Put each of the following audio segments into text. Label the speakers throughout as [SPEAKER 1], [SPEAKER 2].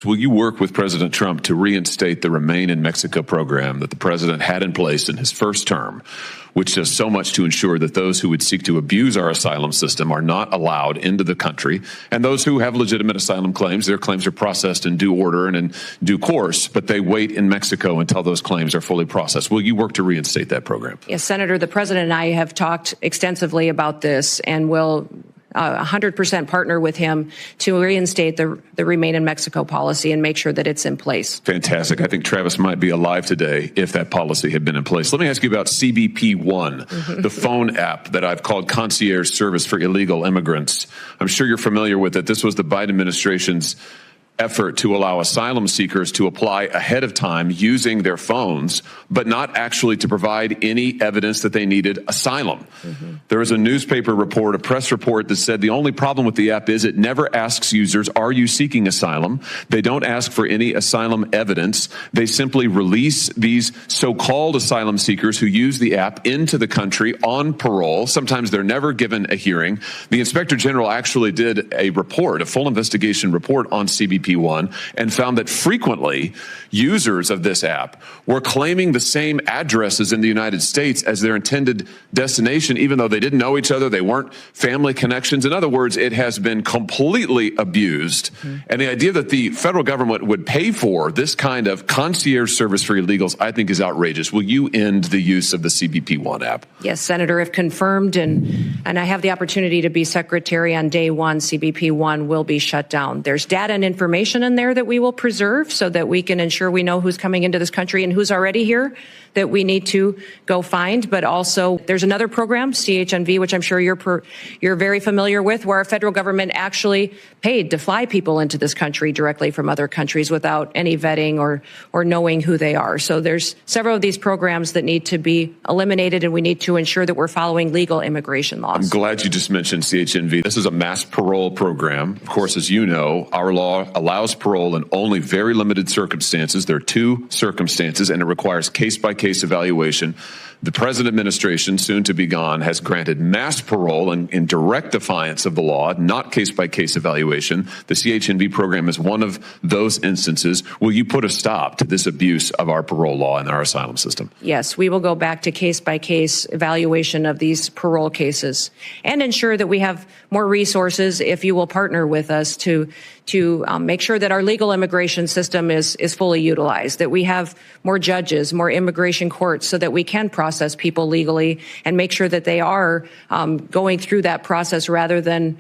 [SPEAKER 1] Will you work with President Trump to reinstate the Remain in Mexico program that the president had in place in his first term, which does so much to ensure that those who would seek to abuse our asylum system are not allowed into the country, and those who have legitimate asylum claims, their claims are processed in due order and in due course, but they wait in Mexico until those claims are fully processed. Will you work to reinstate that program?
[SPEAKER 2] Yes, Senator, the president and I have talked extensively about this and will 100% partner with him to reinstate the Remain in Mexico policy and make sure that it's in place.
[SPEAKER 1] Fantastic. I think Travis might be alive today if that policy had been in place. Let me ask you about CBP One, the phone app that I've called Concierge Service for Illegal Immigrants. I'm sure you're familiar with it. This was the Biden administration's effort to allow asylum seekers to apply ahead of time using their phones, but not actually to provide any evidence that they needed asylum. There was a newspaper report, a press report that said the only problem with the app is it never asks users, are you seeking asylum? They don't ask for any asylum evidence. They simply release these so-called asylum seekers who use the app into the country on parole. Sometimes they're never given a hearing. The Inspector General actually did a report, a full investigation report on CBP One, and found that frequently users of this app were claiming the same addresses in the United States as their intended destination, even though they didn't know each other, they weren't family connections. In other words, it has been completely abused. And the idea that the federal government would pay for this kind of concierge service for illegals, I think, is outrageous. Will you end the use of the CBP One app?
[SPEAKER 2] Yes, Senator, if confirmed, and I have the opportunity to be secretary on day one, CBP One will be shut down. There's data and information in there that we will preserve so that we can ensure we know who's coming into this country and who's already here that we need to go find. But also there's another program, CHNV, which I'm sure you're very familiar with, where our federal government actually paid to fly people into this country directly from other countries without any vetting or knowing who they are. So there's several of these programs that need to be eliminated, and we need to ensure that we're following legal immigration laws.
[SPEAKER 1] I'm glad you just mentioned CHNV. This is a mass parole program. Of course, as you know, our law allows parole in only very limited circumstances. There are two circumstances, and it requires case-by-case evaluation. The present administration, soon to be gone, has granted mass parole in direct defiance of the law, not case-by-case evaluation. The CHNV program is one of those instances. Will you put a stop to this abuse of our parole law and our asylum system?
[SPEAKER 2] Yes, we will go back to case-by-case evaluation of these parole cases and ensure that we have more resources, if you will partner with us, to make sure that our legal immigration system is fully utilized, that we have more judges, more immigration courts, so that we can process people legally and make sure that they are going through that process rather than,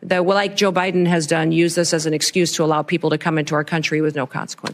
[SPEAKER 2] like Joe Biden has done, use this as an excuse to allow people to come into our country with no consequences.